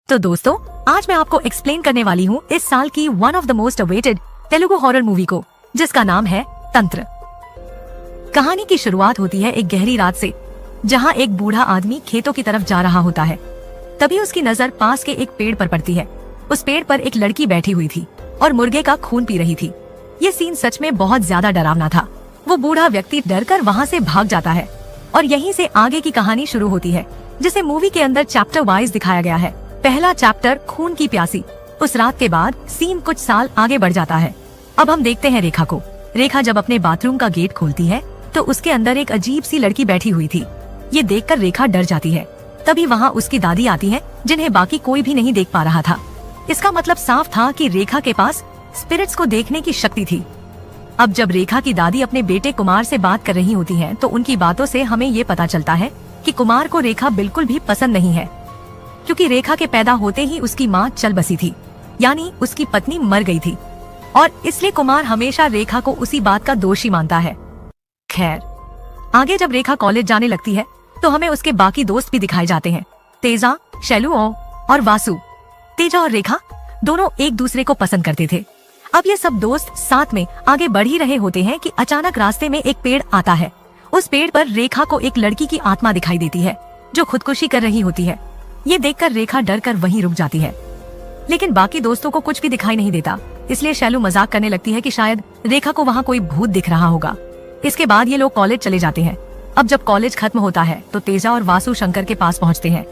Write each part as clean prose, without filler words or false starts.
तो दोस्तों, आज मैं आपको एक्सप्लेन करने वाली हूँ इस साल की one of the most awaited Telugu horror movie को, जिसका नाम है तंत्र। कहानी की शुरुआत होती है एक गहरी रात से, जहाँ एक बूढ़ा आदमी खेतों की तरफ जा रहा होता है। तभी उसकी नजर पास के एक पेड़ पर पड़ती है। उस पेड़ पर एक लड़की बैठी हुई थी और मुर्गे का खून पी रही थी। ये सीन सच में बहुत ज्यादा डरावना था। वो बूढ़ा व्यक्ति डरकर वहाँ से भाग जाता है और यहीं से आगे की कहानी शुरू होती है, जिसे मूवी के अंदर चैप्टर वाइज दिखाया गया है। पहला चैप्टर खून की प्यासी। उस रात के बाद सीन कुछ साल आगे बढ़ जाता है। अब हम देखते हैं रेखा को। रेखा जब अपने बाथरूम का गेट खोलती है तो उसके अंदर एक अजीब सी लड़की बैठी हुई थी। ये देखकर रेखा डर जाती है। तभी वहाँ उसकी दादी आती है, जिन्हें बाकी कोई भी नहीं देख पा रहा था। इसका मतलब साफ था कि रेखा के पास स्पिरिट्स को देखने की शक्ति थी। अब जब रेखा की दादी अपने बेटे कुमार से बात कर रही होती है तो उनकी बातों से हमें ये पता चलता है कि कुमार को रेखा बिल्कुल भी पसंद नहीं है, क्योंकि रेखा के पैदा होते ही उसकी माँ चल बसी थी, यानी उसकी पत्नी मर गई थी, और इसलिए कुमार हमेशा रेखा को उसी बात का दोषी मानता है। खैर, आगे जब रेखा कॉलेज जाने लगती है तो हमें उसके बाकी दोस्त भी दिखाए जाते हैं, तेजा, शैलू और वासु। तेजा और रेखा दोनों एक दूसरे को पसंद करते थे। अब ये सब दोस्त साथ में आगे बढ़ ही रहे होते हैं कि अचानक रास्ते में एक पेड़ आता है। उस पेड़ पर रेखा को एक लड़की की आत्मा दिखाई देती है जो खुदकुशी कर रही होती है। ये देखकर रेखा डर कर वहीं रुक जाती है, लेकिन बाकी दोस्तों को कुछ भी दिखाई नहीं देता। इसलिए शैलू मजाक करने लगती है कि शायद रेखा को वहाँ कोई भूत दिख रहा होगा। इसके बाद ये लोग कॉलेज चले जाते हैं। अब जब कॉलेज खत्म होता है तो तेजा और वासु शंकर के पास पहुँचते हैं।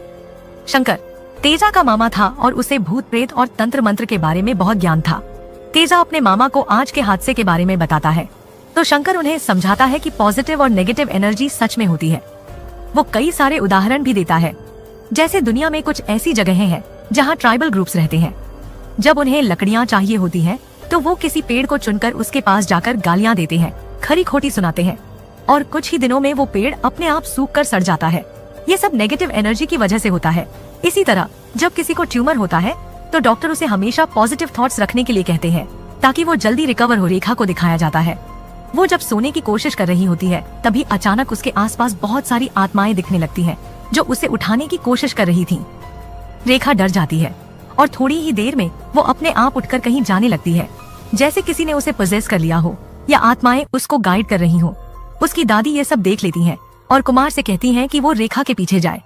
शंकर तेजा का मामा था और उसे भूत प्रेत और तंत्र मंत्र के बारे में बहुत ज्ञान था। तेजा अपने मामा को आज के हादसे के बारे में बताता है तो शंकर उन्हें समझाता है कि पॉजिटिव और नेगेटिव एनर्जी सच में होती है। वो कई सारे उदाहरण भी देता है, जैसे दुनिया में कुछ ऐसी जगहें हैं जहाँ ट्राइबल ग्रुप्स रहते हैं। जब उन्हें लकड़ियाँ चाहिए होती हैं तो वो किसी पेड़ को चुनकर उसके पास जाकर गालियाँ देते हैं, खरी खोटी सुनाते हैं, और कुछ ही दिनों में वो पेड़ अपने आप सूख कर सड़ जाता है। ये सब नेगेटिव एनर्जी की वजह से होता है। इसी तरह जब किसी को ट्यूमर होता है तो डॉक्टर उसे हमेशा पॉजिटिव थॉट्स रखने के लिए कहते हैं ताकि वो जल्दी रिकवर हो। रेखा को दिखाया जाता है वो जब सोने की कोशिश कर रही होती है तभी अचानक उसके आसपास बहुत सारी आत्माएं दिखने लगती हैं जो उसे उठाने की कोशिश कर रही थीं। रेखा डर जाती है और थोड़ी ही देर में वो अपने आप उठकर कहीं जाने लगती है, जैसे किसी ने उसे पोजेस कर लिया हो या आत्माएं उसको गाइड कर रही हो। उसकी दादी ये सब देख लेती हैं और कुमार से कहती हैं कि वो रेखा के पीछे जाए,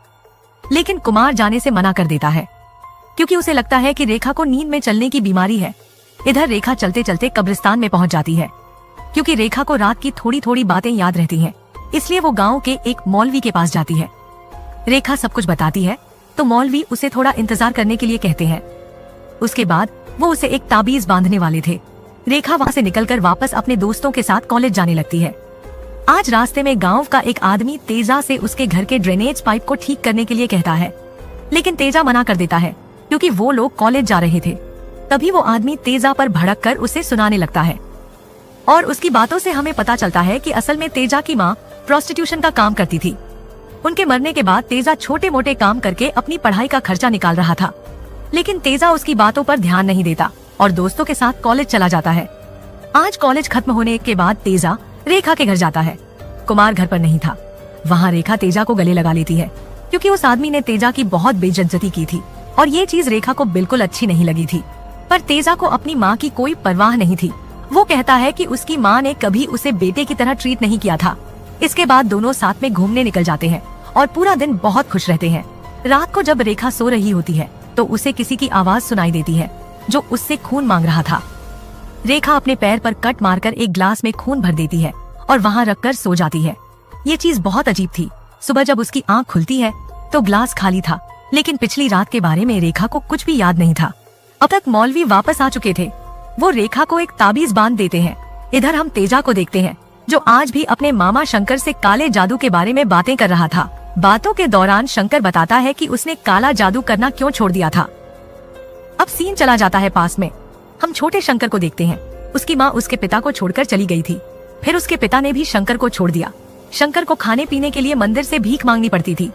लेकिन कुमार जाने से मना कर देता है क्योंकि उसे लगता है कि रेखा को नींद में चलने की बीमारी है। इधर रेखा चलते चलते कब्रिस्तान में पहुंच जाती है। क्योंकि रेखा को रात की थोड़ी थोड़ी बातें याद रहती हैं, इसलिए वो गांव के एक मौलवी के पास जाती है। रेखा सब कुछ बताती है तो मौलवी उसे थोड़ा इंतजार करने के लिए कहते हैं। उसके बाद वो उसे एक ताबीज बांधने वाले थे। रेखा वहाँ से निकलकर वापस अपने दोस्तों के साथ कॉलेज जाने लगती है। आज रास्ते में गांव का एक आदमी तेजा से उसके घर के ड्रेनेज पाइप को ठीक करने के लिए कहता है, लेकिन तेजा मना कर देता है क्योंकि वो लोग कॉलेज जा रहे थे। तभी वो आदमी तेजा पर भड़क कर उसे सुनाने लगता है और उसकी बातों से हमें पता चलता है कि असल में तेजा की माँ प्रोस्टिट्यूशन का काम करती थी। उनके मरने के बाद तेजा छोटे मोटे काम करके अपनी पढ़ाई का खर्चा निकाल रहा था, लेकिन तेजा उसकी बातों पर ध्यान नहीं देता और दोस्तों के साथ कॉलेज चला जाता है। आज कॉलेज खत्म होने के बाद तेजा रेखा के घर जाता है। कुमार घर पर नहीं था। वहाँ रेखा तेजा को गले लगा लेती है क्योंकि उस आदमी ने तेजा की बहुत बेइज्जती की थी और ये चीज रेखा को बिल्कुल अच्छी नहीं लगी थी। पर तेजा को अपनी माँ की कोई परवाह नहीं थी। वो कहता है कि उसकी माँ ने कभी उसे बेटे की तरह ट्रीट नहीं किया था। इसके बाद दोनों साथ में घूमने निकल जाते हैं और पूरा दिन बहुत खुश रहते हैं। रात को जब रेखा सो रही होती है तो उसे किसी की आवाज सुनाई देती है जो उससे खून मांग रहा था। रेखा अपने पैर पर कट मारकर एक ग्लास में खून भर देती है और वहाँ रखकर सो जाती है। ये चीज बहुत अजीब थी। सुबह जब उसकी आँख खुलती है तो ग्लास खाली था, लेकिन पिछली रात के बारे में रेखा को कुछ भी याद नहीं था। अब तक मौलवी वापस आ चुके थे। वो रेखा को एक ताबीज बांध देते हैं। इधर हम तेजा को देखते हैं जो आज भी अपने मामा शंकर से काले जादू के बारे में बातें कर रहा था। बातों के दौरान शंकर बताता है कि उसने काला जादू करना क्यों छोड़ दिया था। अब सीन चला जाता है पास में। हम छोटे शंकर को देखते हैं। उसकी माँ उसके पिता को छोड़कर चली गई थी, फिर उसके पिता ने भी शंकर को छोड़ दिया। शंकर को खाने पीने के लिए मंदिर से भीख मांगनी पड़ती थी।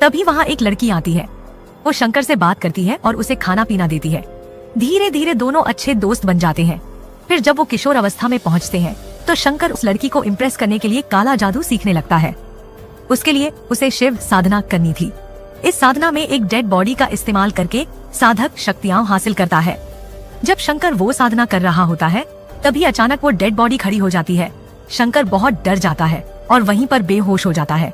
तभी वहाँ एक लड़की आती है। वो शंकर से बात करती है और उसे खाना पीना देती है। धीरे धीरे दोनों अच्छे दोस्त बन जाते हैं। फिर जब वो किशोर अवस्था में पहुँचते हैं तो शंकर उस लड़की को इम्प्रेस करने के लिए काला जादू सीखने लगता है। उसके लिए उसे शिव साधना करनी थी। इस साधना में एक डेड बॉडी का इस्तेमाल करके साधक शक्तियां हासिल करता है। जब शंकर वो साधना कर रहा होता है तभी अचानक वो डेड बॉडी खड़ी हो जाती है। शंकर बहुत डर जाता है और वहीं पर बेहोश हो जाता है।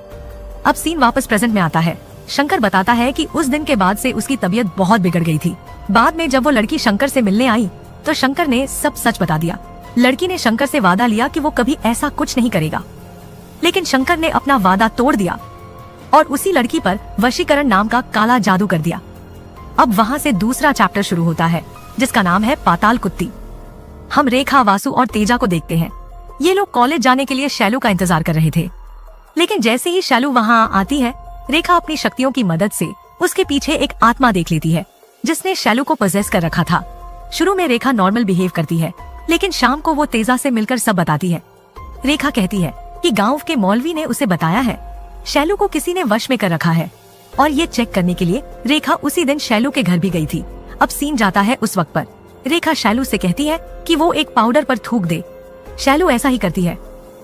अब सीन वापस प्रेजेंट में आता है। शंकर बताता है कि उस दिन के बाद से उसकी तबीयत बहुत बिगड़ गई थी। बाद में जब वो लड़की शंकर से मिलने आई तो शंकर ने सब सच बता दिया। लड़की ने शंकर से वादा लिया कि वो कभी ऐसा कुछ नहीं करेगा, लेकिन शंकर ने अपना वादा तोड़ दिया और उसी लड़की पर वशीकरण नाम का काला जादू कर दिया। अब वहाँ से दूसरा चैप्टर शुरू होता है जिसका नाम है पाताल कुत्ती। हम रेखा, वासु और तेजा को देखते हैं। ये लोग कॉलेज जाने के लिए शैलू का इंतजार कर रहे थे, लेकिन जैसे ही शैलू वहाँ आती है, रेखा अपनी शक्तियों की मदद से उसके पीछे एक आत्मा देख लेती है जिसने शैलू को पजेस कर रखा था। शुरू में रेखा नॉर्मल बिहेव करती है, लेकिन शाम को वो तेजा से मिलकर सब बताती है। रेखा कहती है कि गांव के मौलवी ने उसे बताया है शैलू को किसी ने वश में कर रखा है, और ये चेक करने के लिए रेखा उसी दिन शैलू के घर भी गई थी। अब सीन जाता है उस वक्त पर। रेखा शैलू से कहती है कि वो एक पाउडर पर थूक दे। शैलू ऐसा ही करती है।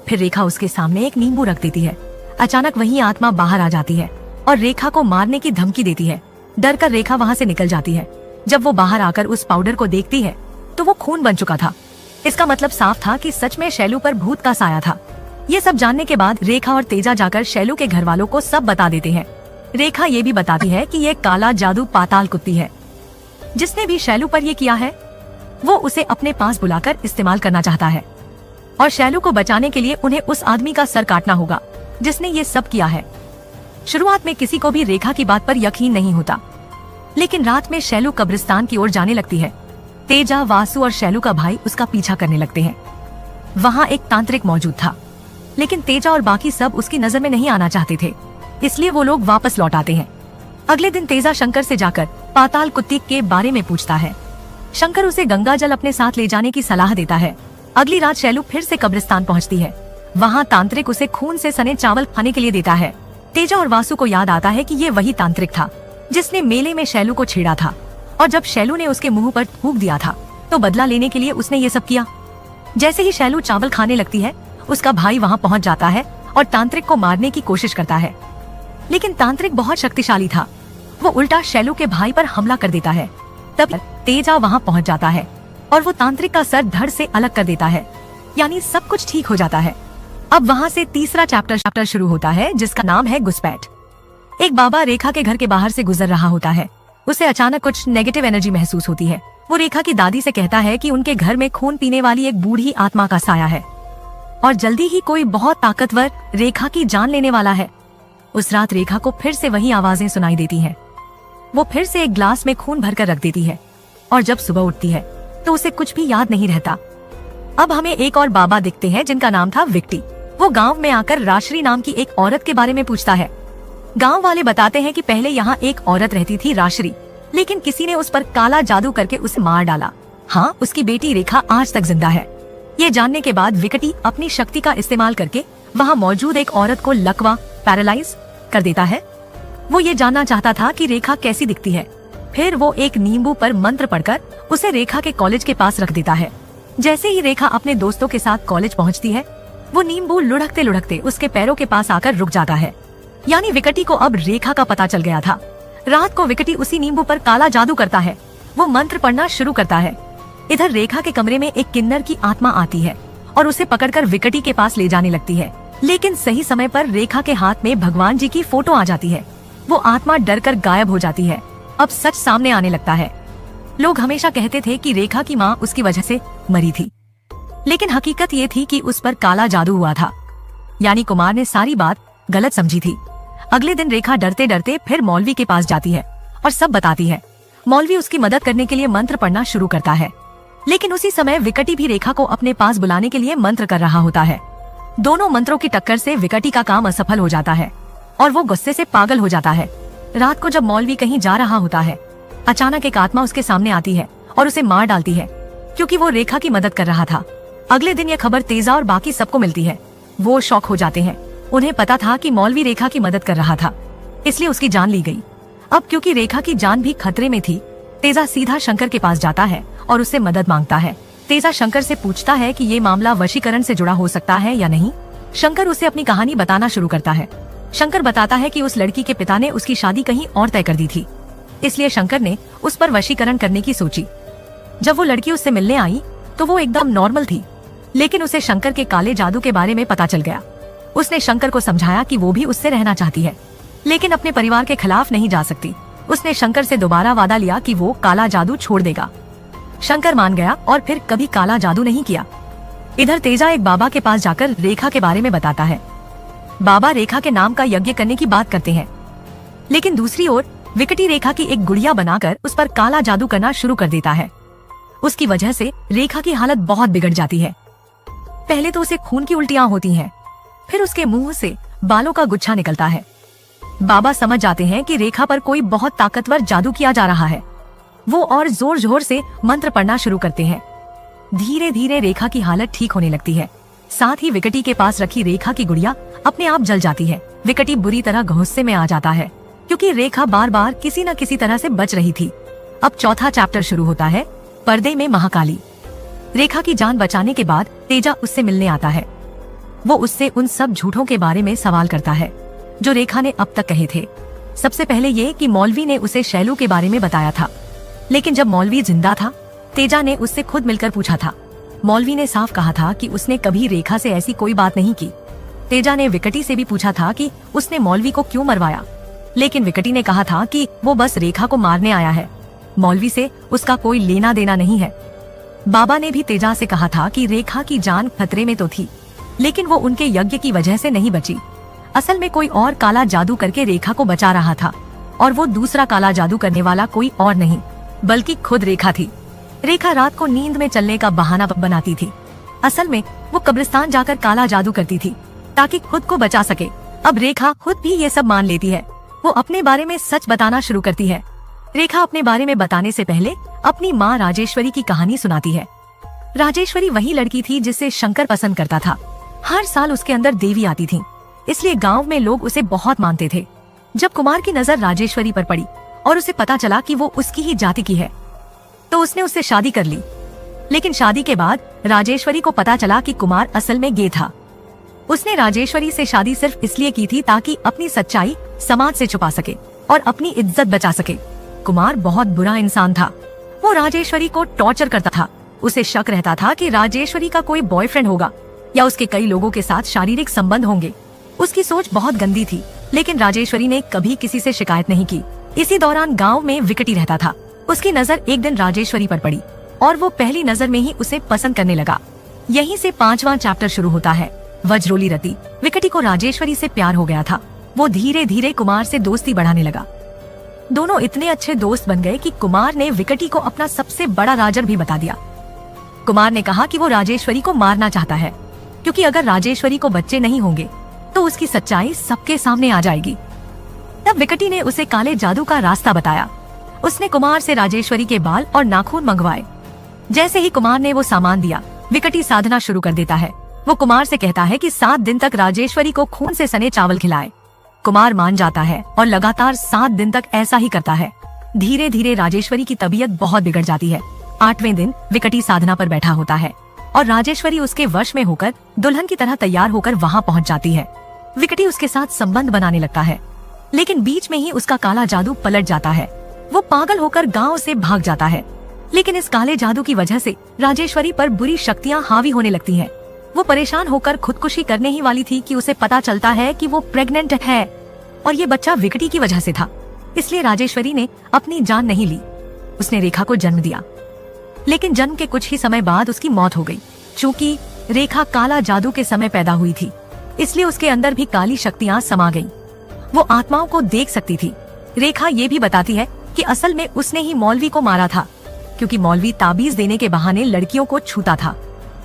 फिर रेखा उसके सामने एक नींबू रख देती है। अचानक वही आत्मा बाहर आ जाती है और रेखा को मारने की धमकी देती है। डर कर रेखा वहाँ से निकल जाती है। जब वो बाहर आकर उस पाउडर को देखती है तो वो खून बन चुका था। इसका मतलब साफ था कि सच में शैलू पर भूत का साया था। ये सब जानने के बाद रेखा और तेजा जाकर शैलू के घर वालों को सब बता देते हैं। रेखा ये भी बताती है कि ये काला जादू पाताल कुत्ती है। जिसने भी शैलू पर ये किया है वो उसे अपने पास बुलाकर इस्तेमाल करना चाहता है, और शैलू को बचाने के लिए उन्हें उस आदमी का सर काटना होगा जिसने ये सब किया है। शुरुआत में किसी को भी रेखा की बात पर यकीन नहीं होता, लेकिन रात में शैलू कब्रिस्तान की ओर जाने लगती है। तेजा, वासु और शैलू का भाई उसका पीछा करने लगते हैं। वहाँ एक तांत्रिक मौजूद था, लेकिन तेजा और बाकी सब उसकी नजर में नहीं आना चाहते थे, इसलिए वो लोग वापस लौट आते हैं। अगले दिन तेजा शंकर से जाकर पाताल कुत्ती के बारे में पूछता है। शंकर उसे गंगा जल अपने साथ ले जाने की सलाह देता है। अगली रात शैलू फिर से कब्रिस्तान पहुंचती है। वहाँ तांत्रिक उसे खून से सने चावल खाने के लिए देता है। तेजा और वासु को याद आता है कि ये वही तांत्रिक था जिसने मेले में शैलू को छेड़ा था, और जब शैलू ने उसके मुंह पर थूक दिया था तो बदला लेने के लिए उसने ये सब किया। जैसे ही शैलू चावल खाने लगती है, उसका भाई वहाँ पहुँच जाता है और तांत्रिक को मारने की कोशिश करता है, लेकिन तांत्रिक बहुत शक्तिशाली था। वो उल्टा शैलू के भाई पर हमला कर देता है। तब तेजा वहाँ पहुँच जाता है और वो तांत्रिक का सर धड़ से अलग कर देता है, यानी सब कुछ ठीक हो जाता है। अब वहाँ से तीसरा चैप्टर शुरू होता है जिसका नाम है घुसपैठ। एक बाबा रेखा के घर के बाहर से गुजर रहा होता है। उसे अचानक कुछ नेगेटिव एनर्जी महसूस होती है। वो रेखा की दादी से कहता है कि उनके घर में खून पीने वाली एक बूढ़ी आत्मा का साया है और जल्दी ही कोई बहुत ताकतवर रेखा की जान लेने वाला है। उस रात रेखा को फिर से वही आवाजें सुनाई देती हैं। वो फिर से एक ग्लास में खून भरकर रख देती है और जब सुबह उठती है तो उसे कुछ भी याद नहीं रहता। अब हमें एक और बाबा दिखते हैं जिनका नाम था विक्टी। वो गांव में आकर राश्री नाम की एक औरत के बारे में पूछता है। गांव वाले बताते हैं कि पहले यहाँ एक औरत रहती थी राश्री, लेकिन किसी ने उस पर काला जादू करके उसे मार डाला। हाँ, उसकी बेटी रेखा आज तक जिंदा है। ये जानने के बाद विकटी अपनी शक्ति का इस्तेमाल करके वहाँ मौजूद एक औरत को लकवा पैरालाइज कर देता है। वो ये जानना चाहता था कि रेखा कैसी दिखती है। फिर वो एक नींबू पर मंत्र पढ़कर उसे रेखा के कॉलेज के पास रख देता है। जैसे ही रेखा अपने दोस्तों के साथ कॉलेज पहुँचती है, वो नींबू लुढ़कते लुढ़कते उसके पैरों के पास आकर रुक जाता है। यानी विकटी को अब रेखा का पता चल गया था। रात को विकटी उसी नींबू पर काला जादू करता है। वो मंत्र पढ़ना शुरू करता है। इधर रेखा के कमरे में एक किन्नर की आत्मा आती है और उसे पकड़कर विकटी के पास ले जाने लगती है, लेकिन सही समय पर रेखा के हाथ में भगवान जी की फोटो आ जाती है। वो आत्मा डरकर गायब हो जाती है। अब सच सामने आने लगता है। लोग हमेशा कहते थे कि रेखा की माँ उसकी वजह से मरी थी, लेकिन हकीकत ये थी कि उस पर काला जादू हुआ था। यानी कुमार ने सारी बात गलत समझी थी। अगले दिन रेखा डरते डरते फिर मौलवी के पास जाती है और सब बताती है। मौलवी उसकी मदद करने के लिए मंत्र पढ़ना शुरू करता है, लेकिन उसी समय विकटी भी रेखा को अपने पास बुलाने के लिए मंत्र कर रहा होता है। दोनों मंत्रों की टक्कर से विकटी का काम असफल हो जाता है और वो गुस्से से पागल हो जाता है। रात को जब मौलवी कहीं जा रहा होता है, अचानक एक आत्मा उसके सामने आती है और उसे मार डालती है, क्योंकि वो रेखा की मदद कर रहा था। अगले दिन ये खबर तेजा और बाकी सबको मिलती है। वो शॉक हो जाते हैं। उन्हें पता था कि मौलवी रेखा की मदद कर रहा था, इसलिए उसकी जान ली गई। अब क्योंकि रेखा की जान भी खतरे में थी, तेजा सीधा शंकर के पास जाता है और उससे मदद मांगता है। तेजा शंकर से पूछता है कि ये मामला वशीकरण से जुड़ा हो सकता है या नहीं। शंकर उसे अपनी कहानी बताना शुरू करता है। शंकर बताता है कि उस लड़की के पिता ने उसकी शादी कहीं और तय कर दी थी, इसलिए शंकर ने उस पर वशीकरण करने की सोची। जब वो लड़की उससे मिलने आई तो वो एकदम नॉर्मल थी, लेकिन उसे शंकर के काले जादू के बारे में पता चल गया। उसने शंकर को समझाया कि वो भी उससे रहना चाहती है, लेकिन अपने परिवार के खिलाफ नहीं जा सकती। उसने शंकर से दोबारा वादा लिया कि वो काला जादू छोड़ देगा। शंकर मान गया और फिर कभी काला जादू नहीं किया। इधर तेजा एक बाबा के पास जाकर रेखा के बारे में बताता है। बाबा रेखा के नाम का यज्ञ करने की बात करते हैं, लेकिन दूसरी ओर विकटी रेखा की एक गुड़िया बनाकर उस पर काला जादू करना शुरू कर देता है। उसकी वजह से रेखा की हालत बहुत बिगड़ जाती है। पहले तो उसे खून की उल्टियां होती हैं, फिर उसके मुंह से बालों का गुच्छा निकलता है। बाबा समझ जाते हैं कि रेखा पर कोई बहुत ताकतवर जादू किया जा रहा है। वो और जोर जोर से मंत्र पढ़ना शुरू करते हैं। धीरे धीरे रेखा की हालत ठीक होने लगती है। साथ ही विकटी के पास रखी रेखा की गुड़िया अपने आप जल जाती है। विकटी बुरी तरह गुस्से में आ जाता है, क्योंकि रेखा बार बार किसी न किसी तरह से बच रही थी। अब चौथा चैप्टर शुरू होता है, पर्दे में महाकाली। रेखा की जान बचाने के बाद तेजा उससे मिलने आता है। वो उससे उन सब झूठों के बारे में सवाल करता है जो रेखा ने अब तक कहे थे। सबसे पहले ये कि मौलवी ने उसे शैलू के बारे में बताया था, लेकिन जब मौलवी जिंदा था तेजा ने उससे खुद मिलकर पूछा था। मौलवी ने साफ कहा था कि उसने कभी रेखा से ऐसी कोई बात नहीं की। तेजा ने विकटी से भी पूछा था कि उसने मौलवी को क्यों मरवाया, लेकिन विकटी ने कहा था कि वो बस रेखा को मारने आया है, मौलवी से उसका कोई लेना देना नहीं है। बाबा ने भी तेजा से कहा था कि रेखा की जान खतरे में तो थी, लेकिन वो उनके यज्ञ की वजह से नहीं बची। असल में कोई और काला जादू करके रेखा को बचा रहा था, और वो दूसरा काला जादू करने वाला कोई और नहीं बल्कि खुद रेखा थी। रेखा रात को नींद में चलने का बहाना बनाती थी। असल में वो कब्रिस्तान जाकर काला जादू करती थी ताकि खुद को बचा सके। अब रेखा खुद भी ये सब मान लेती है। वो अपने बारे में सच बताना शुरू करती है। रेखा अपने बारे में बताने से पहले अपनी माँ राजेश्वरी की कहानी सुनाती है। राजेश्वरी वही लड़की थी जिसे शंकर पसंद करता था। हर साल उसके अंदर देवी आती थी, इसलिए गांव में लोग उसे बहुत मानते थे। जब कुमार की नजर राजेश्वरी पर पड़ी और उसे पता चला कि वो उसकी ही जाति की है, तो उसने उससे शादी कर ली। लेकिन शादी के बाद राजेश्वरी को पता चला कि कुमार असल में गे था। उसने राजेश्वरी से शादी सिर्फ इसलिए की थी ताकि अपनी सच्चाई समाज से छुपा सके और अपनी इज्जत बचा सके। कुमार बहुत बुरा इंसान था। वो राजेश्वरी को टॉर्चर करता था। उसे शक रहता था कि राजेश्वरी का कोई बॉयफ्रेंड होगा या उसके कई लोगों के साथ शारीरिक संबंध होंगे। उसकी सोच बहुत गंदी थी, लेकिन राजेश्वरी ने कभी किसी से शिकायत नहीं की। इसी दौरान गांव में विकटी रहता था। उसकी नजर एक दिन राजेश्वरी पर पड़ी और वो पहली नजर में ही उसे पसंद करने लगा। यहीं से 5वां चैप्टर शुरू होता है, वज्रोली रति। विकटी को राजेश्वरी से प्यार हो गया था। वो धीरे धीरे कुमार से दोस्ती बढ़ाने लगा। दोनों इतने अच्छे दोस्त बन गए कि कुमार ने विकटी को अपना सबसे बड़ा राजर भी बता दिया। कुमार ने कहा कि वो राजेश्वरी को मारना चाहता है, क्योंकि अगर राजेश्वरी को बच्चे नहीं होंगे तो उसकी सच्चाई सबके सामने आ जाएगी। तब विकटी ने उसे काले जादू का रास्ता बताया। उसने कुमार से राजेश्वरी के बाल और नाखून मंगवाए। जैसे ही कुमार ने वो सामान दिया, विकटी साधना शुरू कर देता है। वो कुमार से कहता है कि 7 दिन तक राजेश्वरी को खून से सने चावल खिलाए। कुमार मान जाता है और लगातार 7 दिन तक ऐसा ही करता है। धीरे धीरे राजेश्वरी की तबीयत बहुत बिगड़ जाती है। 8वें दिन विकटी साधना पर बैठा होता है और राजेश्वरी उसके वश में होकर दुल्हन की तरह तैयार होकर वहाँ पहुँच जाती है। विकटी उसके साथ संबंध बनाने लगता है, लेकिन बीच में ही उसका काला जादू पलट जाता है। वो पागल होकर गांव से भाग जाता है। लेकिन इस काले जादू की वजह से राजेश्वरी पर बुरी शक्तियां हावी होने लगती हैं। वो परेशान होकर खुदकुशी करने ही वाली थी कि उसे पता चलता है कि वो प्रेग्नेंट है और ये बच्चा विकटी की वजह से था। इसलिए राजेश्वरी ने अपनी जान नहीं ली। उसने रेखा को जन्म दिया, लेकिन जन्म के कुछ ही समय बाद उसकी मौत हो गई। चूँकि रेखा काला जादू के समय पैदा हुई थी, इसलिए उसके अंदर भी काली शक्तियाँ समा गईं। वो आत्माओं को देख सकती थी। रेखा ये भी बताती है कि असल में उसने ही मौलवी को मारा था, क्योंकि मौलवी ताबीज देने के बहाने लड़कियों को छूता था।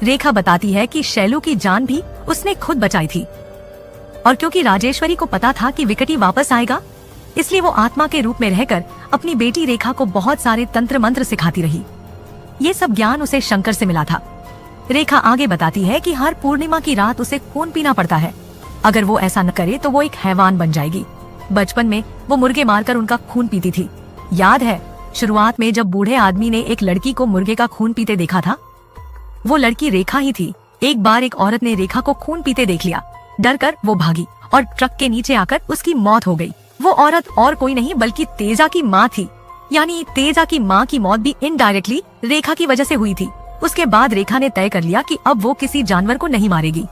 रेखा बताती है कि शैलू की जान भी उसने खुद बचाई थी, और क्योंकि राजेश्वरी को पता था कि विकटी वापस आएगा, इसलिए वो आत्मा के रूप में रहकर अपनी बेटी रेखा को बहुत सारे तंत्र मंत्र सिखाती रही। ये सब ज्ञान उसे शंकर से मिला था। रेखा आगे बताती है कि हर पूर्णिमा की रात उसे खून पीना पड़ता है। अगर वो ऐसा न करे तो वो एक हैवान बन जाएगी। बचपन में वो मुर्गे मारकर उनका खून पीती थी। याद है शुरुआत में जब बूढ़े आदमी ने एक लड़की को मुर्गे का खून पीते देखा था? वो लड़की रेखा ही थी। एक बार एक औरत ने रेखा को खून पीते देख लिया। डर कर वो भागी और ट्रक के नीचे आकर उसकी मौत हो गई। वो औरत और कोई नहीं बल्कि तेजा की माँ थी। यानी तेजा की माँ की मौत भी इनडायरेक्टली रेखा की वजह से हुई थी। उसके बाद रेखा ने तय कर लिया कि अब वो किसी जानवर को नहीं मारेगी,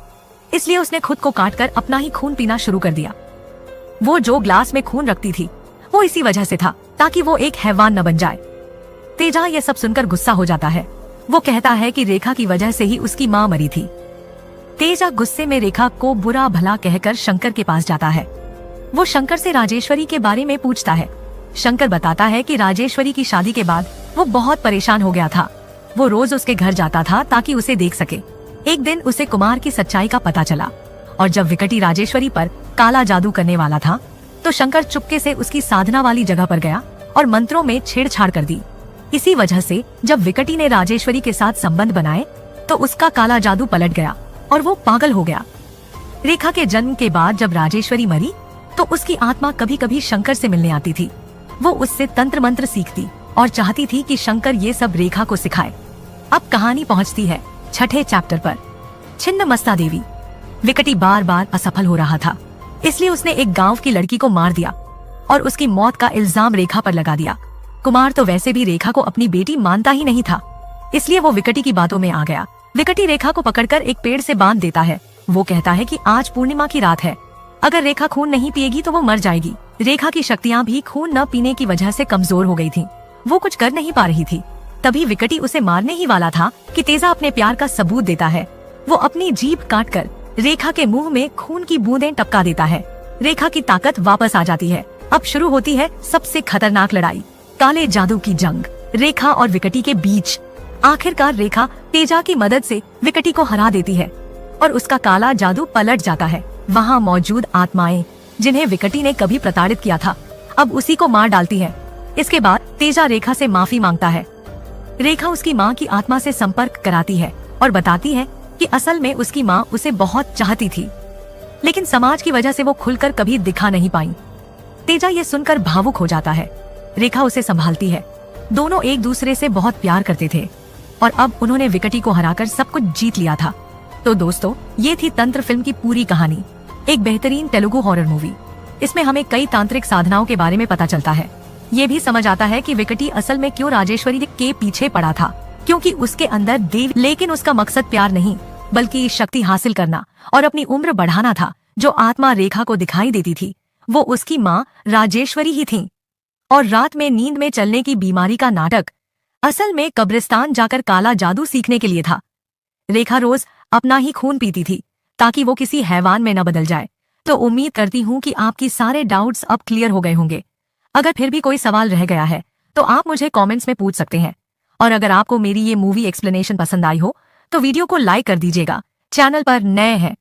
इसलिए उसने खुद को काटकर अपना ही खून पीना शुरू कर दिया। वो जो ग्लास में खून रखती थी वो इसी वजह से था, ताकि वो एक हैवान न बन जाए। तेजा ये सब सुनकर गुस्सा हो जाता है। वो कहता है कि रेखा की वजह से ही उसकी माँ मरी थी। तेजा गुस्से में रेखा को बुरा भला कहकर शंकर के पास जाता है। वो शंकर से राजेश्वरी के बारे में पूछता है। शंकर बताता है कि राजेश्वरी की शादी के बाद वो बहुत परेशान हो गया था। वो रोज उसके घर जाता था ताकि उसे देख सके। एक दिन उसे कुमार की सच्चाई का पता चला, और जब विकटी राजेश्वरी पर काला जादू करने वाला था तो शंकर चुपके से उसकी साधना वाली जगह पर गया और मंत्रों में छेड़छाड़ कर दी। इसी वजह से जब विकटी ने राजेश्वरी के साथ संबंध बनाए तो उसका काला जादू पलट गया और वो पागल हो गया। रेखा के जन्म के बाद जब राजेश्वरी मरी तो उसकी आत्मा कभी कभी शंकर से मिलने आती थी। वो उससे तंत्र मंत्र सीखती और चाहती थी कि शंकर ये सब रेखा को सिखाए। अब कहानी पहुंचती है 6ठे चैप्टर पर। छिन्नमस्ता देवी। विकटी बार बार असफल हो रहा था, इसलिए उसने एक गांव की लड़की को मार दिया और उसकी मौत का इल्जाम रेखा पर लगा दिया। कुमार तो वैसे भी रेखा को अपनी बेटी मानता ही नहीं था, इसलिए वो विकटी की बातों में आ गया। विकटी रेखा को पकड़कर एक पेड़ से बांध देता है। वो कहता है कि आज पूर्णिमा की रात है, अगर रेखा खून नहीं पिएगी तो वो मर जाएगी। रेखा की शक्तियाँ भी खून न पीने की वजह से कमजोर हो गई थी। वो कुछ कर नहीं पा रही थी। तभी विकटी उसे मारने ही वाला था कि तेजा अपने प्यार का सबूत देता है। वो अपनी जीभ काटकर रेखा के मुंह में खून की बूंदें टपका देता है। रेखा की ताकत वापस आ जाती है। अब शुरू होती है सबसे खतरनाक लड़ाई, काले जादू की जंग रेखा और विकटी के बीच। आखिरकार रेखा तेजा की मदद से विकटी को हरा देती है और उसका काला जादू पलट जाता है। वहाँ मौजूद आत्माएं जिन्हें विकटी ने कभी प्रताड़ित किया था अब उसी को मार डालती है। इसके बाद तेजा रेखा से माफी मांगता है। रेखा उसकी माँ की आत्मा से संपर्क कराती है और बताती है कि असल में उसकी माँ उसे बहुत चाहती थी, लेकिन समाज की वजह से वो खुलकर कभी दिखा नहीं पाई। तेजा ये सुनकर भावुक हो जाता है। रेखा उसे संभालती है। दोनों एक दूसरे से बहुत प्यार करते थे और अब उन्होंने विकटी को हराकर सब कुछ जीत लिया था। तो दोस्तों, ये थी तंत्र फिल्म की पूरी कहानी। एक बेहतरीन तेलुगु हॉरर मूवी। इसमें हमें कई तांत्रिक साधनाओं के बारे में पता चलता है। ये भी समझ आता है कि विकटी असल में क्यों राजेश्वरी के पीछे पड़ा था, क्योंकि उसके अंदर देव, लेकिन उसका मकसद प्यार नहीं बल्कि शक्ति हासिल करना और अपनी उम्र बढ़ाना था। जो आत्मा रेखा को दिखाई देती थी वो उसकी माँ राजेश्वरी ही थी। और रात में नींद में चलने की बीमारी का नाटक असल में कब्रिस्तान जाकर काला जादू सीखने के लिए था। रेखा रोज अपना ही खून पीती थी ताकि वो किसी हैवान में न बदल जाए। तो उम्मीद करती हूँ कि आपकी सारे डाउट्स अब क्लियर हो गए होंगे। अगर फिर भी कोई सवाल रह गया है तो आप मुझे कमेंट्स में पूछ सकते हैं। और अगर आपको मेरी ये मूवी एक्सप्लेनेशन पसंद आई हो तो वीडियो को लाइक कर दीजिएगा। चैनल पर नए हैं